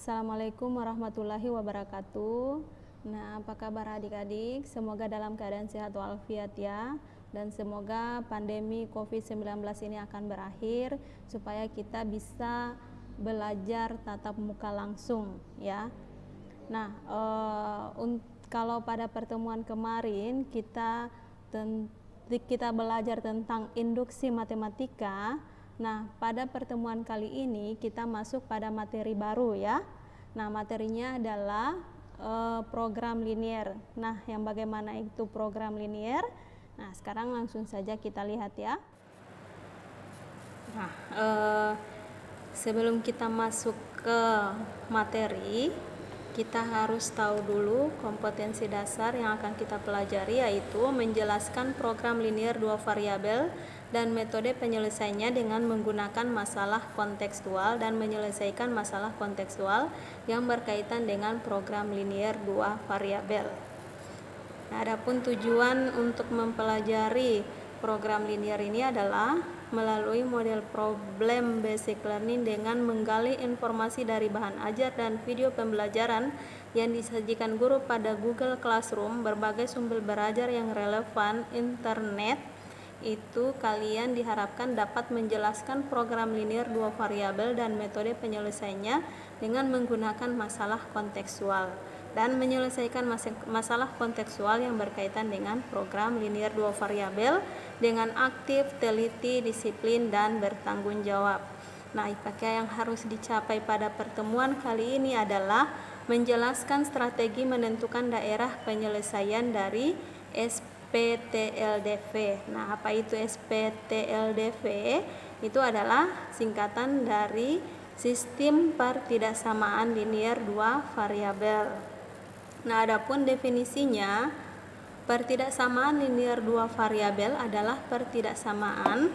Assalamualaikum warahmatullahi wabarakatuh. Nah, apa kabar adik-adik? Semoga dalam keadaan sehat walafiat ya. Dan semoga pandemi COVID-19 ini akan berakhir supaya kita bisa belajar tatap muka langsung ya. Nah, kalau pada pertemuan kemarin kita belajar tentang induksi matematika. Nah, pada pertemuan kali ini kita masuk pada materi baru ya. Nah, materinya adalah program linier. Nah, yang bagaimana itu program linier? Nah, sekarang langsung saja kita lihat ya. Nah, sebelum kita masuk ke materi, kita harus tahu dulu kompetensi dasar yang akan kita pelajari, yaitu menjelaskan program linier dua variabel dan metode penyelesaiannya dengan menggunakan masalah kontekstual dan menyelesaikan masalah kontekstual yang berkaitan dengan program linier dua variabel. Nah, adapun tujuan untuk mempelajari program linier ini adalah melalui model problem basic learning dengan menggali informasi dari bahan ajar dan video pembelajaran yang disajikan guru pada Google Classroom, berbagai sumber belajar yang relevan, internet. Itu kalian diharapkan dapat menjelaskan program linier dua variabel dan metode penyelesaiannya dengan menggunakan masalah kontekstual dan menyelesaikan masalah kontekstual yang berkaitan dengan program linier dua variabel dengan aktif, teliti, disiplin, dan bertanggung jawab. Nah, IPK yang harus dicapai pada pertemuan kali ini adalah menjelaskan strategi menentukan daerah penyelesaian dari SPTLDV. Nah, apa itu SPTLDV? Itu adalah singkatan dari sistem pertidaksamaan linier dua variabel. Nah, adapun definisinya, pertidaksamaan linier dua variabel adalah pertidaksamaan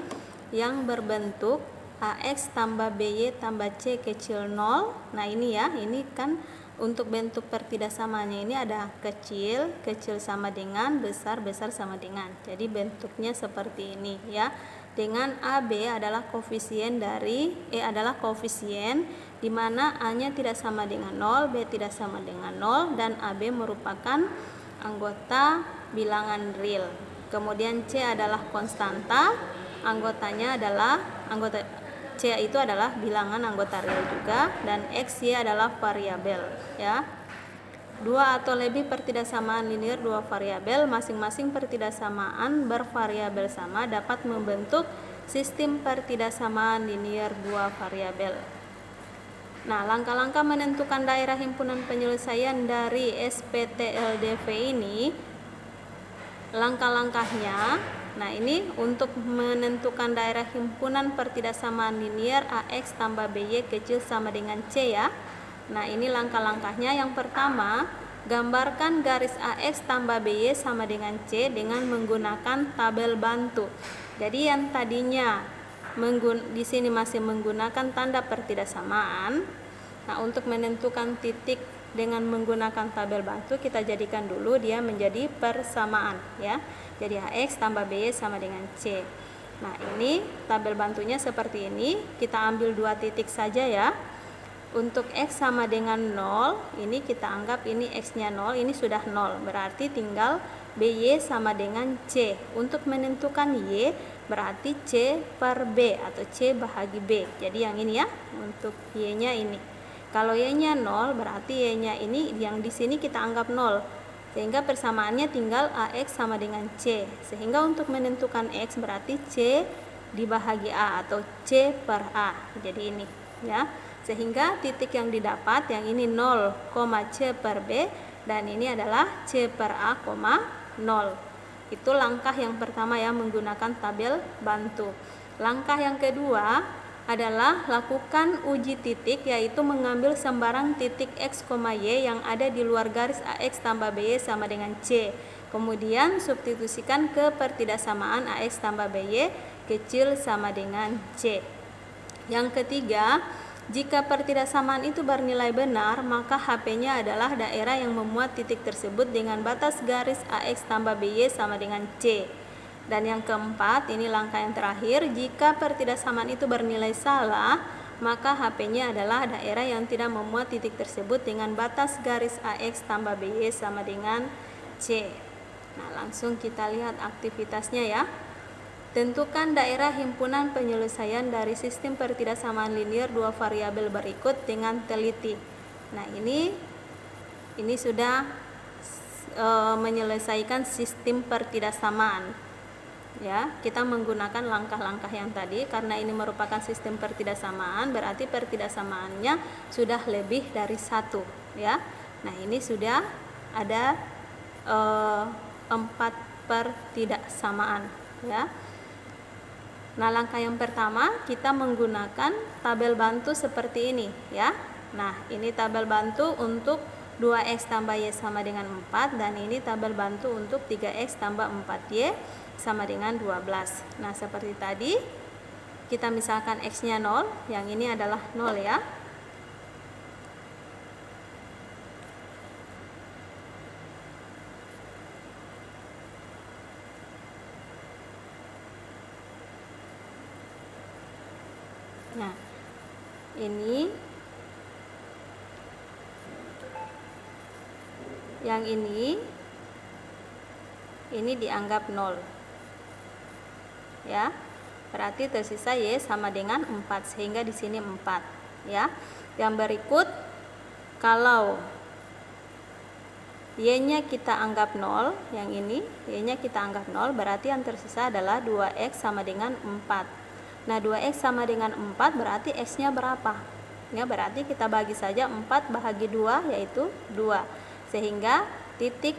yang berbentuk AX tambah BY tambah C kecil 0. Nah, ini ya, ini kan untuk bentuk pertidaksamaannya ini ada kecil, kecil sama dengan, besar, besar sama dengan. Jadi bentuknya seperti ini ya. Dengan AB adalah koefisien dari adalah koefisien di mana A-nya tidak sama dengan 0, B tidak sama dengan 0, dan AB merupakan anggota bilangan real. Kemudian C adalah konstanta, anggotanya adalah C itu adalah bilangan anggota real juga, dan X, Y adalah variabel ya. Dua atau lebih pertidaksamaan linier dua variabel, masing-masing pertidaksamaan bervariabel sama dapat membentuk sistem pertidaksamaan linier dua variabel. Nah, langkah-langkah menentukan daerah himpunan penyelesaian dari SPTLDV ini, langkah-langkahnya, nah ini untuk menentukan daerah himpunan pertidaksamaan linier AX tambah BY kecil sama dengan C ya. Nah, ini langkah-langkahnya. Yang pertama, gambarkan garis AX tambah BY sama dengan C dengan menggunakan tabel bantu. Jadi yang tadinya di sini masih menggunakan tanda pertidaksamaan. Nah, untuk menentukan titik dengan menggunakan tabel bantu, kita jadikan dulu dia menjadi persamaan ya. Jadi AX tambah BY sama dengan C. Nah, ini tabel bantunya seperti ini. Kita ambil dua titik saja ya. Untuk X sama dengan 0, ini kita anggap ini X-nya 0, ini sudah 0. Berarti tinggal BY sama dengan C. Untuk menentukan Y, berarti C per B atau C bahagi B. Jadi yang ini ya, untuk Y-nya ini. Kalau Y-nya 0, berarti Y-nya ini yang di sini kita anggap 0. Sehingga persamaannya tinggal AX sama dengan C. Sehingga untuk menentukan X berarti C dibahagi A atau C per A. Jadi ini ya. Sehingga titik yang didapat yang ini 0, C per B, dan ini adalah C per A, 0. Itu langkah yang pertama ya, menggunakan tabel bantu. Langkah yang kedua adalah lakukan uji titik, yaitu mengambil sembarang titik X, Y yang ada di luar garis AX tambah BY sama dengan C. Kemudian substitusikan ke pertidaksamaan AX tambah BY kecil sama dengan C. Yang ketiga, jika pertidaksamaan itu bernilai benar, maka HP-nya adalah daerah yang memuat titik tersebut dengan batas garis AX tambah BY sama dengan C. Dan yang keempat, ini langkah yang terakhir, jika pertidaksamaan itu bernilai salah, maka HP-nya adalah daerah yang tidak memuat titik tersebut dengan batas garis AX tambah BY sama dengan C. Nah, langsung kita lihat aktivitasnya ya. Tentukan daerah himpunan penyelesaian dari sistem pertidaksamaan linear dua variabel berikut dengan teliti. Nah, ini sudah menyelesaikan sistem pertidaksamaan. Ya, kita menggunakan langkah-langkah yang tadi karena ini merupakan sistem pertidaksamaan, berarti pertidaksamaannya sudah lebih dari satu, ya. Nah, ini sudah ada 4 pertidaksamaan, ya. Nah, langkah yang pertama kita menggunakan tabel bantu seperti ini, ya. Nah, ini tabel bantu untuk 2x tambah y sama dengan 4, dan ini tabel bantu untuk 3x tambah 4y sama dengan 12. Nah, seperti tadi kita misalkan x-nya 0, yang ini adalah 0 ya. Nah, ini yang ini dianggap 0 ya, berarti tersisa y sama dengan 4, sehingga di sini 4 ya. Yang berikut, kalau y-nya kita anggap 0, yang ini y-nya kita anggap 0, berarti yang tersisa adalah 2x sama dengan 4. Nah, 2x sama dengan 4 berarti x-nya berapa? Ya, berarti kita bagi saja 4 bahagi 2, yaitu 2. Sehingga titik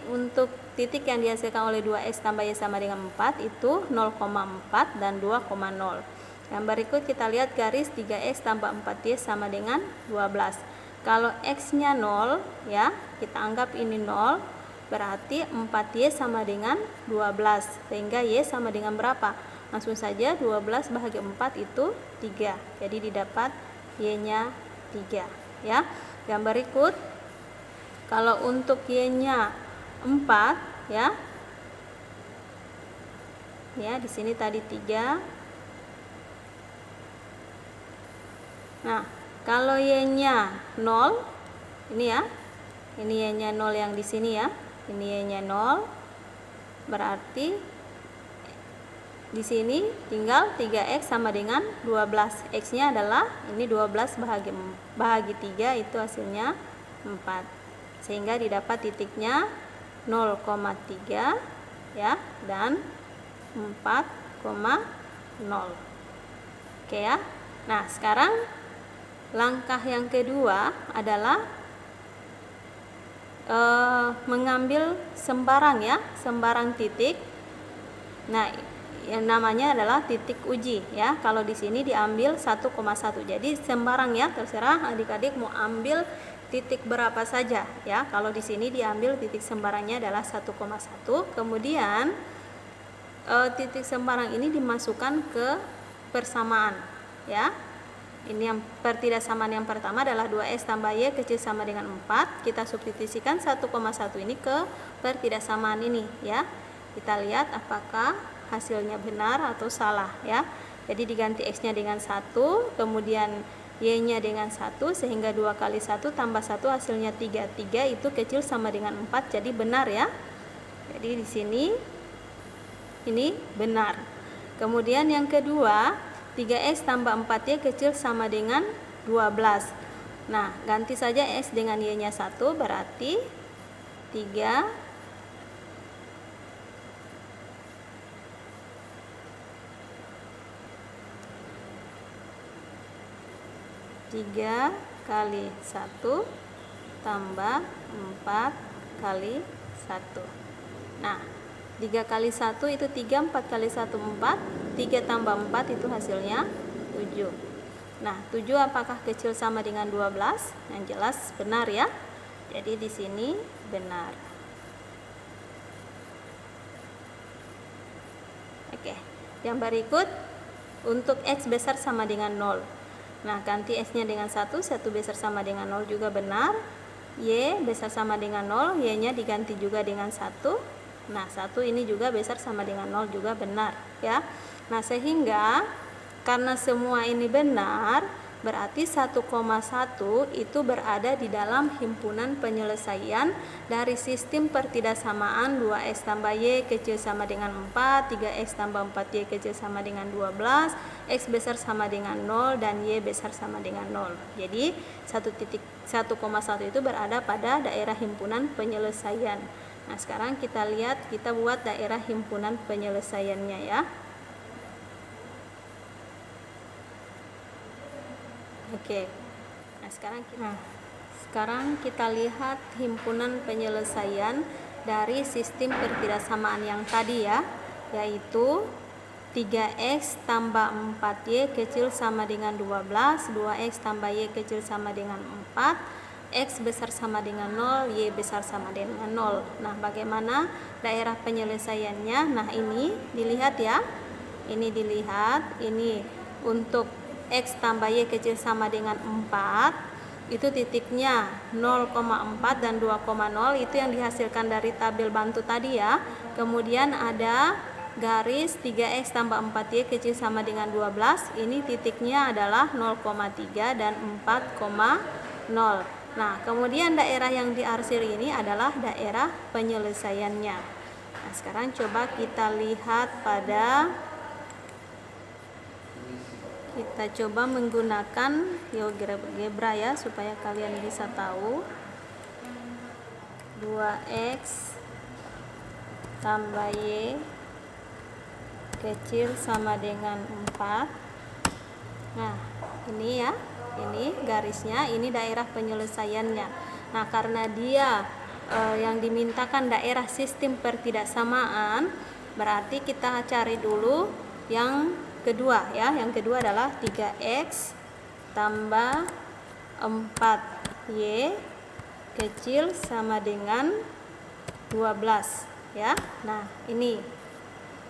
yang dihasilkan oleh 2x tambah y sama dengan 4 itu 0,4 dan 2,0. Yang berikut kita lihat garis 3x tambah 4y sama dengan 12. Kalau x-nya 0 ya, kita anggap ini 0, berarti 4y sama dengan 12. Sehingga y sama dengan berapa? Langsung saja 12 bahagi 4 itu 3. Jadi didapat y-nya 3 ya. Yang berikut, kalau untuk y-nya 4 ya. Ya, di sini tadi 3. Nah, kalau y-nya 0, ini ya. Ini y-nya 0 yang di sini ya. Ini y-nya 0. Berarti di sini tinggal 3x sama dengan 12. X-nya adalah ini 12 bahagi 3, itu hasilnya 4. Sehingga didapat titiknya 0,3 ya, dan 4,0. Oke ya. Nah, sekarang langkah yang kedua adalah mengambil sembarang ya, sembarang titik. Nah, yang namanya adalah titik uji ya. Kalau di sini diambil 1,1. Jadi sembarang ya, terserah adik-adik mau ambil titik berapa saja ya. Kalau di sini diambil titik sembarangnya adalah 1,1. Kemudian titik sembarang ini dimasukkan ke persamaan ya. Ini yang pertidaksamaan yang pertama adalah 2x tambah y kecil sama dengan 4. Kita substitusikan 1,1 ini ke pertidaksamaan ini ya. Kita lihat apakah hasilnya benar atau salah ya. Jadi diganti x-nya dengan 1, kemudian y-nya dengan 1, sehingga 2 kali 1 tambah 1 hasilnya 3. 3 itu kecil sama dengan 4, jadi benar ya. Jadi di sini ini benar. Kemudian yang kedua, 3x tambah 4y kecil sama dengan 12. Nah, ganti saja x dengan y-nya 1, berarti 3 kali 1 tambah 4 kali 1. Nah, 3 kali 1 itu 3, 4 kali 1 4, 3 tambah 4 itu hasilnya 7. Nah, 7 apakah kecil sama dengan 12? Yang jelas benar ya. Jadi di sini benar. Oke, yang berikut untuk x besar sama dengan 0. Nah, ganti x-nya dengan 1, 1 besar sama dengan 0 juga benar. Y besar sama dengan 0, y-nya diganti juga dengan 1. Nah, 1 ini juga besar sama dengan 0 juga benar ya. Nah, sehingga karena semua ini benar, berarti 1,1 itu berada di dalam himpunan penyelesaian dari sistem pertidaksamaan 2x tambah y kecil sama dengan 4, 3x tambah 4y kecil sama dengan 12, x besar sama dengan 0, dan y besar sama dengan 0. Jadi 1,1 itu berada pada daerah himpunan penyelesaian. Nah, sekarang kita lihat, kita buat daerah himpunan penyelesaiannya ya. Oke. Nah, sekarang kita lihat himpunan penyelesaian dari sistem pertidaksamaan yang tadi ya, yaitu 3x tambah 4y kecil sama dengan 12, 2x tambah y kecil sama dengan 4, x besar sama dengan 0, y besar sama dengan 0. Nah, bagaimana daerah penyelesaiannya? Nah, ini dilihat ya. Ini dilihat, ini untuk x tambah y kecil sama dengan 4, itu titiknya 0,4 dan 2,0, itu yang dihasilkan dari tabel bantu tadi ya. Kemudian ada garis 3x tambah 4y kecil sama dengan 12, ini titiknya adalah 0,3 dan 4,0. Nah, kemudian daerah yang diarsir ini adalah daerah penyelesaiannya. Nah, sekarang coba kita lihat kita coba menggunakan GeoGebra ya, supaya kalian bisa tahu. 2x tambah y kecil sama dengan 4. Nah, ini ya, ini garisnya, ini daerah penyelesaiannya. Nah, karena dia yang dimintakan daerah sistem pertidaksamaan, berarti kita cari dulu yang kedua ya. Yang kedua adalah 3x tambah 4y kecil sama dengan 12 ya. Nah, ini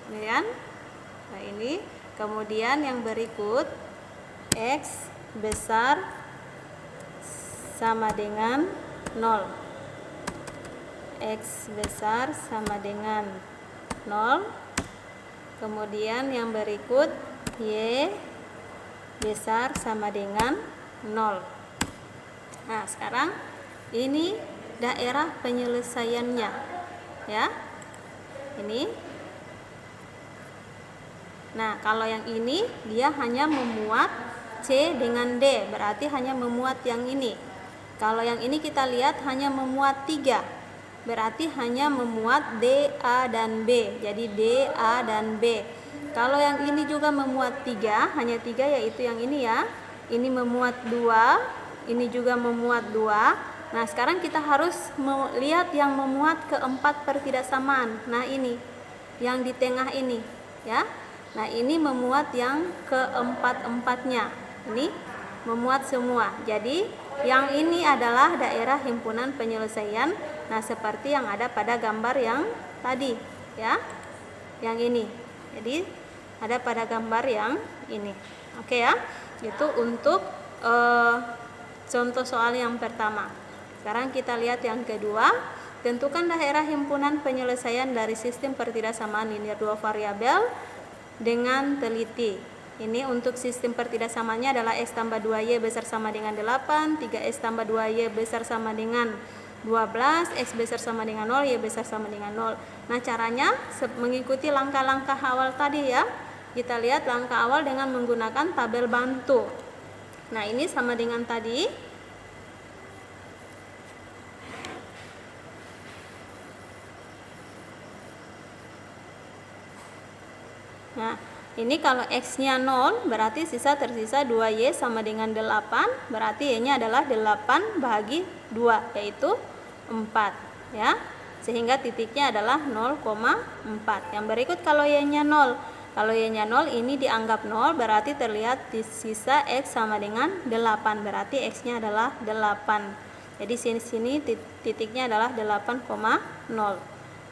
kan. Nah, ini kemudian yang berikut x besar sama dengan 0. X besar sama dengan 0. Kemudian yang berikut y besar sama dengan 0. Nah, sekarang ini daerah penyelesaiannya ya. Ini. Nah, kalau yang ini dia hanya memuat C dengan D, berarti hanya memuat yang ini. Kalau yang ini kita lihat hanya memuat 3, berarti hanya memuat D, A, dan B. Jadi D, A, dan B. Kalau yang ini juga memuat 3, hanya 3, yaitu yang ini ya. Ini memuat 2, ini juga memuat 2. Nah, sekarang kita harus melihat yang memuat keempat pertidaksamaan. Nah, ini yang di tengah ini ya. Nah, ini memuat yang keempat-empatnya. Ini memuat semua. Jadi yang ini adalah daerah himpunan penyelesaian. Nah, seperti yang ada pada gambar yang tadi ya, yang ini. Jadi ada pada gambar yang ini. Oke ya, itu untuk contoh soal yang pertama. Sekarang kita lihat yang kedua. Tentukan daerah himpunan penyelesaian dari sistem pertidaksamaan linear 2 variabel dengan teliti. Ini untuk sistem pertidaksamaannya adalah x tambah 2y besar sama dengan 8, 3x tambah 2y besar sama dengan 12, x besar sama dengan 0, y besar sama dengan 0. Nah, caranya mengikuti langkah-langkah awal tadi ya. Kita lihat langkah awal dengan menggunakan tabel bantu. Nah, ini sama dengan tadi. Nah, ini kalau x-nya 0, berarti tersisa 2y sama dengan 8, berarti y-nya adalah 8 bahagi 2, yaitu 4 ya. Sehingga titiknya adalah 0,4. Yang berikut kalau y-nya 0. Kalau y-nya 0 ini dianggap 0, berarti terlihat di sisa x sama dengan 8, berarti x-nya adalah 8. Jadi sini titiknya adalah 8,0.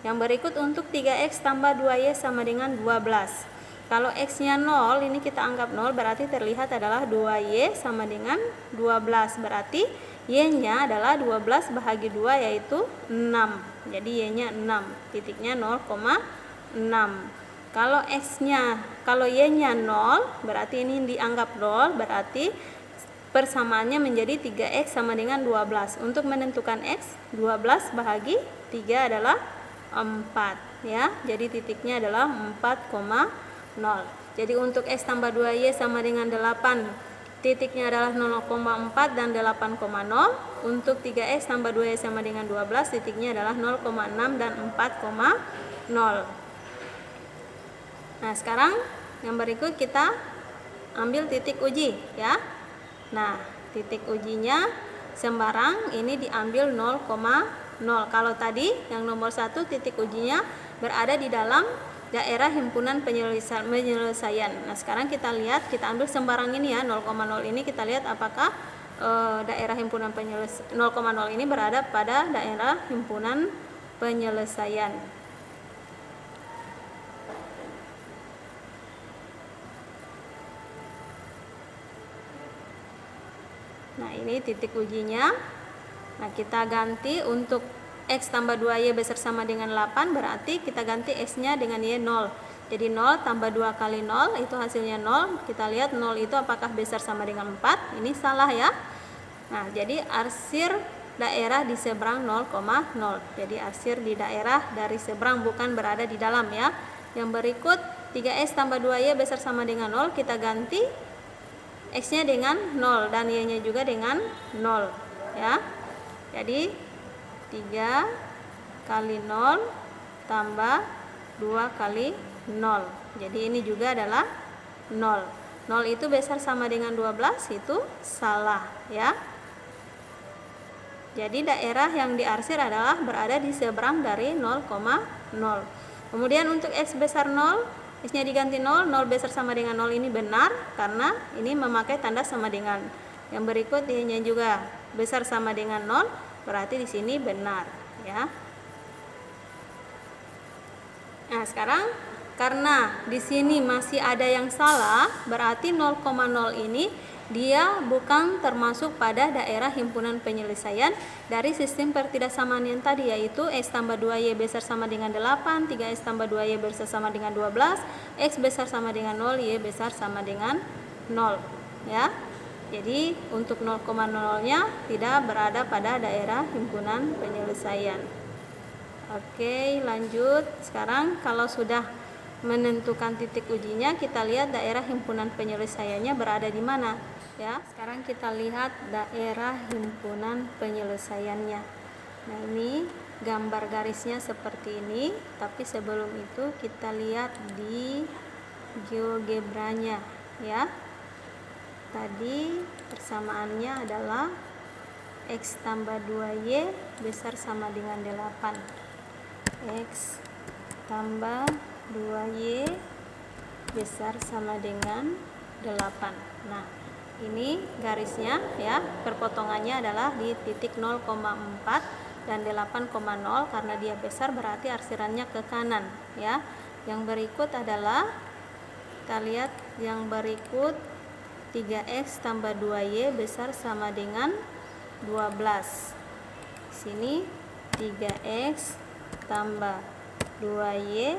Yang berikut untuk 3x tambah 2y sama dengan 12. Kalau x-nya 0, ini kita anggap 0, berarti terlihat adalah 2y sama dengan 12. Berarti y-nya adalah 12 bahagi 2, yaitu 6. Jadi y-nya 6, titiknya 0,6. Kalau y-nya 0, berarti ini dianggap 0, berarti persamaannya menjadi 3x sama dengan 12. Untuk menentukan x, 12 bahagi 3 adalah 4 ya. Jadi titiknya adalah 4,0. Jadi untuk x tambah 2y sama dengan 8, titiknya adalah 0,4 dan 8,0. Untuk 3x tambah 2y sama dengan 12, titiknya adalah 0,6 dan 4,0. Nah, sekarang yang berikut kita ambil titik uji ya. Nah, titik ujinya sembarang ini diambil 0,0. Kalau tadi yang nomor 1 titik ujinya berada di dalam daerah himpunan penyelesaian. Nah, sekarang kita lihat, kita ambil sembarang ini ya, 0,0 ini kita lihat apakah daerah himpunan 0,0 ini berada pada daerah himpunan penyelesaian. Nah, ini titik ujinya. Nah, kita ganti untuk x tambah 2y besar sama dengan 8, berarti kita ganti x-nya dengan y 0. Jadi 0 tambah 2 kali 0 itu hasilnya 0. Kita lihat 0 itu apakah besar sama dengan 4? Ini salah ya. Nah, jadi arsir daerah di seberang 0,0. Jadi arsir di daerah dari seberang, bukan berada di dalam ya. Yang berikut 3x tambah 2y besar sama dengan 0, kita ganti x-nya dengan 0 dan y-nya juga dengan 0 ya. Jadi 3 kali 0 tambah 2 kali 0. Jadi ini juga adalah 0. 0 itu besar sama dengan 12, itu salah ya. Jadi daerah yang diarsir adalah berada di seberang dari 0,0. Kemudian untuk x besar 0, x-nya diganti 0, 0 besar sama dengan 0 ini benar karena ini memakai tanda sama dengan. Yang berikut y-nya juga besar sama dengan 0, berarti di sini benar ya. Nah, sekarang karena di sini masih ada yang salah, berarti 0,0 ini dia bukan termasuk pada daerah himpunan penyelesaian dari sistem pertidaksamaan yang tadi, yaitu x tambah 2y besar sama dengan 8, 3x tambah 2y besar sama dengan 12, x besar sama dengan 0, y besar sama dengan 0 ya. Jadi untuk 0,0-nya tidak berada pada daerah himpunan penyelesaian. Oke, lanjut. Sekarang kalau sudah menentukan titik ujinya, kita lihat daerah himpunan penyelesaiannya berada di mana ya. Sekarang kita lihat daerah himpunan penyelesaiannya. Nah, ini gambar garisnya seperti ini, tapi sebelum itu kita lihat di GeoGebra-nya ya. Tadi persamaannya adalah x tambah 2y besar sama dengan 8. X tambah 2y besar sama dengan 8. Nah, ini garisnya ya, perpotongannya adalah di titik 0,4 dan 8,0 karena dia besar berarti arsirannya ke kanan ya. Yang berikut adalah kita lihat yang berikut 3x tambah 2y besar sama dengan 12. Sini 3x tambah 2y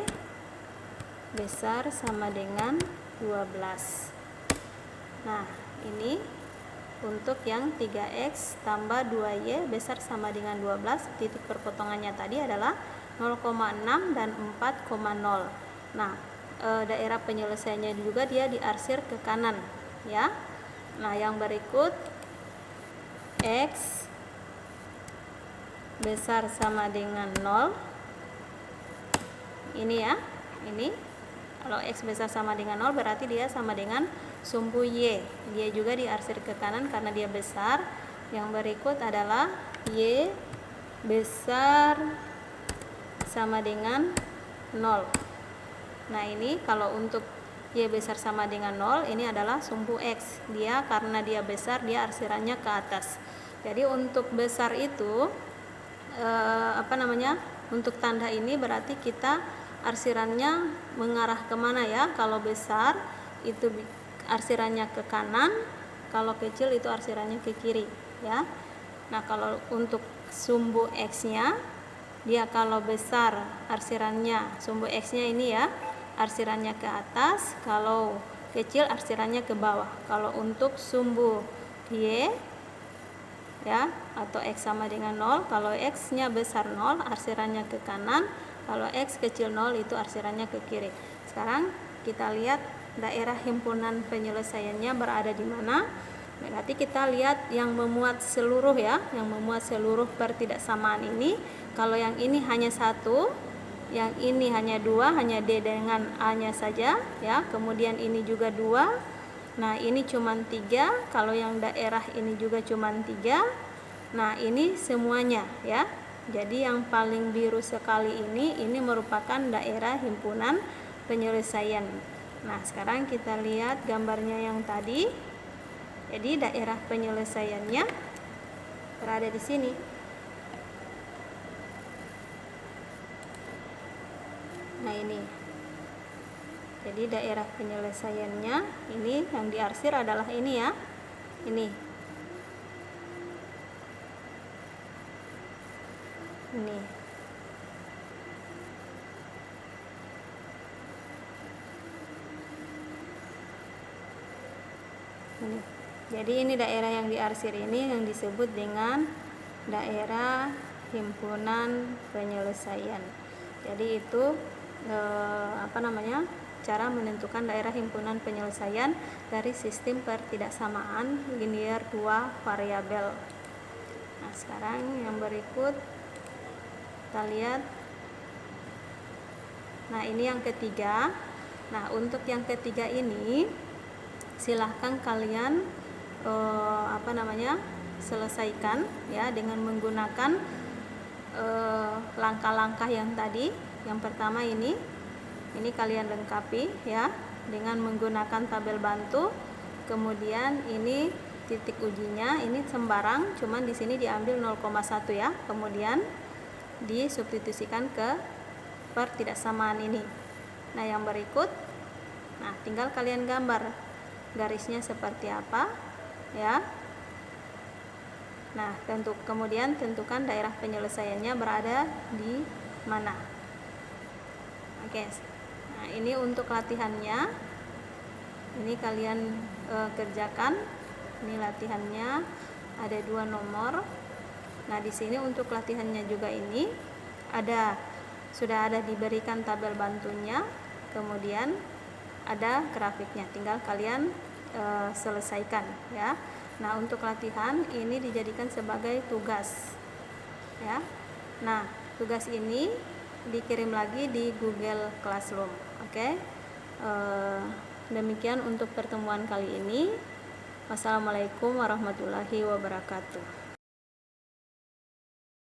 besar sama dengan 12. Nah, ini untuk yang 3x tambah 2y besar sama dengan 12, titik perpotongannya tadi adalah 0,6 dan 4,0. Nah, daerah penyelesaiannya juga dia diarsir ke kanan ya. Nah, yang berikut x besar sama dengan 0. Ini ya. Ini kalau x besar sama dengan 0 berarti dia sama dengan sumbu y. Dia juga diarsir ke kanan karena dia besar. Yang berikut adalah y besar sama dengan 0. Nah, ini kalau untuk y besar sama dengan 0, ini adalah sumbu x. Dia karena dia besar, dia arsirannya ke atas. Jadi untuk besar itu untuk tanda ini berarti kita arsirannya mengarah kemana ya. Kalau besar itu arsirannya ke kanan, kalau kecil itu arsirannya ke kiri ya. Nah, kalau untuk sumbu x-nya, dia kalau besar arsirannya, sumbu x-nya ini ya, arsirannya ke atas, kalau kecil arsirannya ke bawah. Kalau untuk sumbu Y ya, atau X sama dengan 0. Kalau X nya besar 0, arsirannya ke kanan. Kalau X kecil 0, itu arsirannya ke kiri. Sekarang kita lihat daerah himpunan penyelesaiannya berada di mana. Berarti kita lihat yang memuat seluruh ya, yang memuat seluruh pertidaksamaan ini. Kalau yang ini hanya 1, yang ini hanya 2, hanya D dengan A-nya saja ya. Kemudian ini juga 2. Nah, ini cuma 3. Kalau yang daerah ini juga cuma 3. Nah, ini semuanya ya. Jadi yang paling biru sekali ini merupakan daerah himpunan penyelesaian. Nah, sekarang kita lihat gambarnya yang tadi. Jadi daerah penyelesaiannya berada di sini. Nah, ini. Jadi daerah penyelesaiannya ini yang diarsir adalah ini ya. Ini. Ini. Ini. Jadi ini daerah yang diarsir ini yang disebut dengan daerah himpunan penyelesaian. Jadi itu cara menentukan daerah himpunan penyelesaian dari sistem pertidaksamaan linear 2 variabel. Nah, sekarang yang berikut kita lihat. Nah, ini yang ketiga. Nah, untuk yang ketiga ini silahkan kalian selesaikan ya dengan menggunakan langkah-langkah yang tadi. Yang pertama ini kalian lengkapi ya dengan menggunakan tabel bantu. Kemudian ini titik ujinya ini sembarang, cuman di sini diambil 0,1 ya. Kemudian disubstitusikan ke pertidaksamaan ini. Nah, yang berikut, nah tinggal kalian gambar garisnya seperti apa ya. Nah, kemudian tentukan daerah penyelesaiannya berada di mana. Oke. Nah, ini untuk latihannya. Ini kalian kerjakan. Ini latihannya ada 2 nomor. Nah, di sini untuk latihannya juga ini sudah ada diberikan tabel bantunya, kemudian ada grafiknya. Tinggal kalian selesaikan ya. Nah, untuk latihan ini dijadikan sebagai tugas ya. Nah, tugas ini dikirim lagi di Google Classroom. Oke. Demikian untuk pertemuan kali ini. Wassalamualaikum warahmatullahi wabarakatuh.